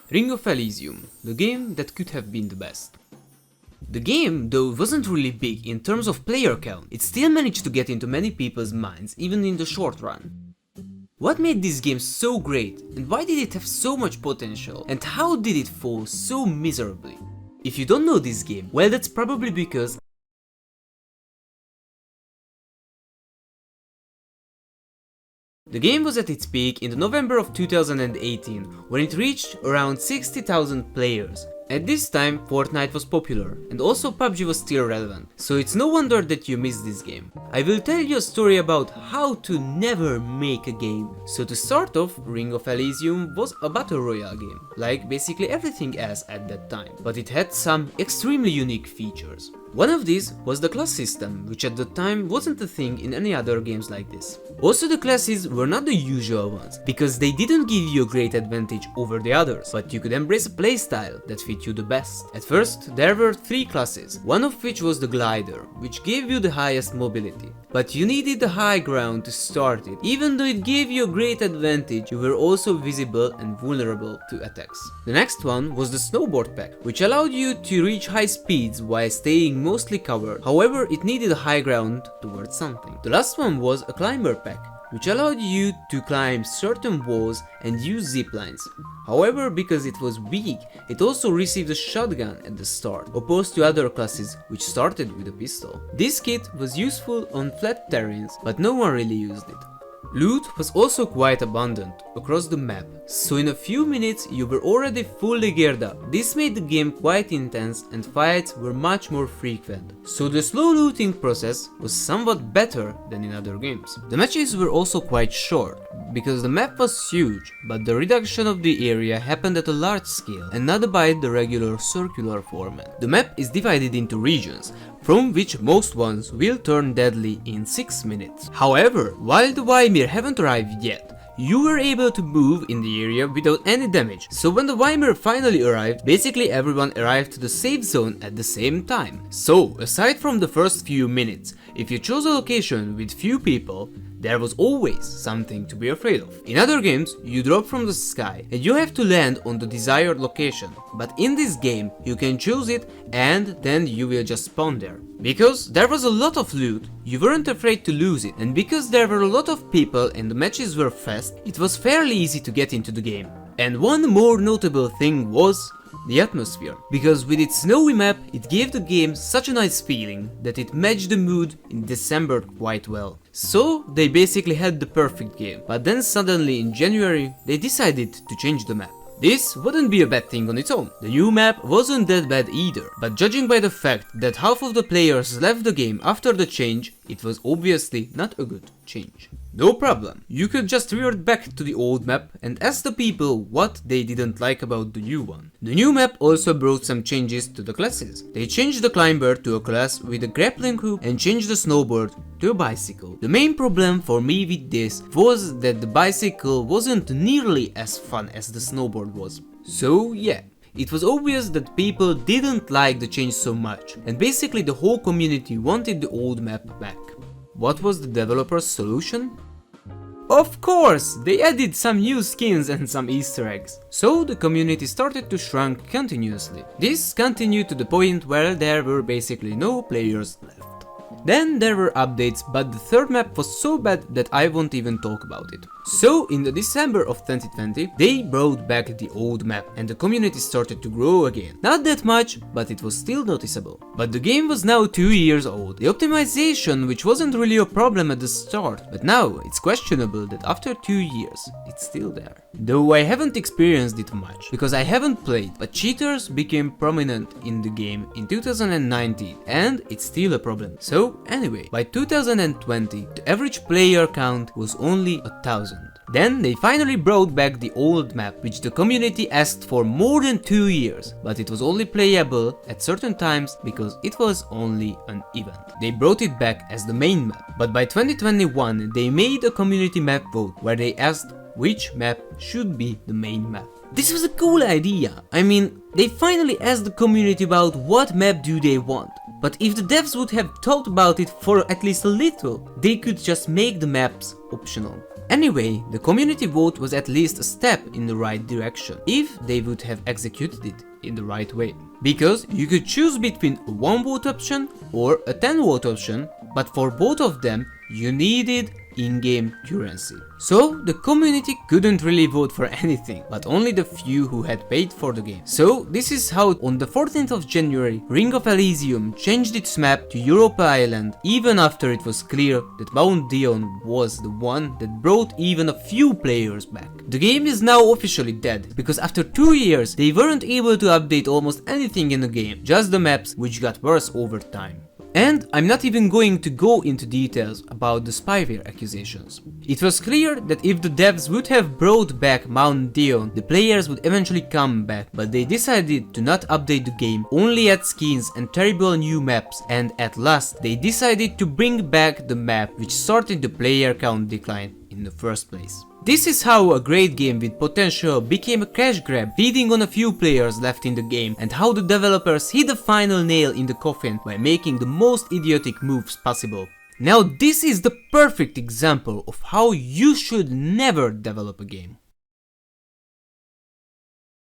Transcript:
Ring of Elysium, the game that could have been the best. The game, though, wasn't really big in terms of player count, it still managed to get into many people's minds even in the short run. What made this game so great, and why did it have so much potential, and how did it fall so miserably? If you don't know this game, well, that's probably because the game was at its peak in the November of 2018, when it reached around 60,000 players. At this time, Fortnite was popular, and also PUBG was still relevant, so it's no wonder that you missed this game. I will tell you a story about how to never make a game. So to start off, Ring of Elysium was a battle royale game, like basically everything else at that time, but it had some extremely unique features. One of these was the class system, which at the time wasn't a thing in any other games like this. Also, the classes were not the usual ones, because they didn't give you a great advantage over the others, but you could embrace a playstyle that fit you the best. At first, there were 3 classes, one of which was the glider, which gave you the highest mobility. But you needed the high ground to start it. Even though it gave you a great advantage, you were also visible and vulnerable to attacks. The next one was the snowboard pack, which allowed you to reach high speeds while staying mostly covered. However, it needed a high ground towards something. The last one was a climber pack, which allowed you to climb certain walls and use zip lines. However, because it was weak, it also received a shotgun at the start, opposed to other classes which started with a pistol. This kit was useful on flat terrains, but no one really used it. Loot was also quite abundant across the map, so in a few minutes you were already fully geared up. This made the game quite intense and fights were much more frequent, so the slow looting process was somewhat better than in other games. The matches were also quite short, because the map was huge, but the reduction of the area happened at a large scale and not by the regular circular format. The map is divided into regions, from which most ones will turn deadly in 6 minutes. However, while the Weimir haven't arrived yet, you were able to move in the area without any damage, so when the Weimir finally arrived, basically everyone arrived to the safe zone at the same time. So, aside from the first few minutes, if you chose a location with few people, there was always something to be afraid of. In other games, you drop from the sky and you have to land on the desired location, but in this game you can choose it and then you will just spawn there. Because there was a lot of loot, you weren't afraid to lose it, and because there were a lot of people and the matches were fast, it was fairly easy to get into the game. And one more notable thing was the atmosphere, because with its snowy map it gave the game such a nice feeling that it matched the mood in December quite well. So they basically had the perfect game, but then suddenly in January they decided to change the map. This wouldn't be a bad thing on its own. The new map wasn't that bad either, but judging by the fact that half of the players left the game after the change, it was obviously not a good change. No problem, you could just revert back to the old map and ask the people what they didn't like about the new one. The new map also brought some changes to the classes. They changed the climber to a class with a grappling hook and changed the snowboard to a bicycle. The main problem for me with this was that the bicycle wasn't nearly as fun as the snowboard was. So yeah, it was obvious that people didn't like the change so much, and basically the whole community wanted the old map back. What was the developer's solution? Of course, they added some new skins and some Easter eggs. So the community started to shrink continuously. This continued to the point where there were basically no players left. Then there were updates, but the third map was so bad that I won't even talk about it. So in the December of 2020, they brought back the old map and the community started to grow again. Not that much, but it was still noticeable. But the game was now 2 years old. The optimization, which wasn't really a problem at the start, but now it's questionable that after 2 years, it's still there. Though I haven't experienced it much, because I haven't played, but cheaters became prominent in the game in 2019, and it's still a problem. So anyway, by 2020, the average player count was only 1,000. Then they finally brought back the old map, which the community asked for more than 2 years, but it was only playable at certain times because it was only an event. They brought it back as the main map, but by 2021 they made a community map vote where they asked which map should be the main map. This was a cool idea. I mean, they finally asked the community about what map do they want. But if the devs would have thought about it for at least a little, they could just make the maps optional. Anyway, the community vote was at least a step in the right direction, if they would have executed it in the right way. Because you could choose between a 1 vote option or a 10 vote option, but for both of them you needed in-game currency. So the community couldn't really vote for anything, but only the few who had paid for the game. So this is how on the 14th of January, Ring of Elysium changed its map to Europa Island, even after it was clear that Mount Dion was the one that brought even a few players back. The game is now officially dead, because after 2 years they weren't able to update almost anything in the game, just the maps, which got worse over time. And I'm not even going to go into details about the spyware accusations. It was clear that if the devs would have brought back Mount Dion, the players would eventually come back, but they decided to not update the game, only add skins and terrible new maps, and at last they decided to bring back the map which started the player count decline in the first place. This is how a great game with potential became a cash grab, feeding on a few players left in the game, and how the developers hit the final nail in the coffin by making the most idiotic moves possible. Now this is the perfect example of how you should never develop a game.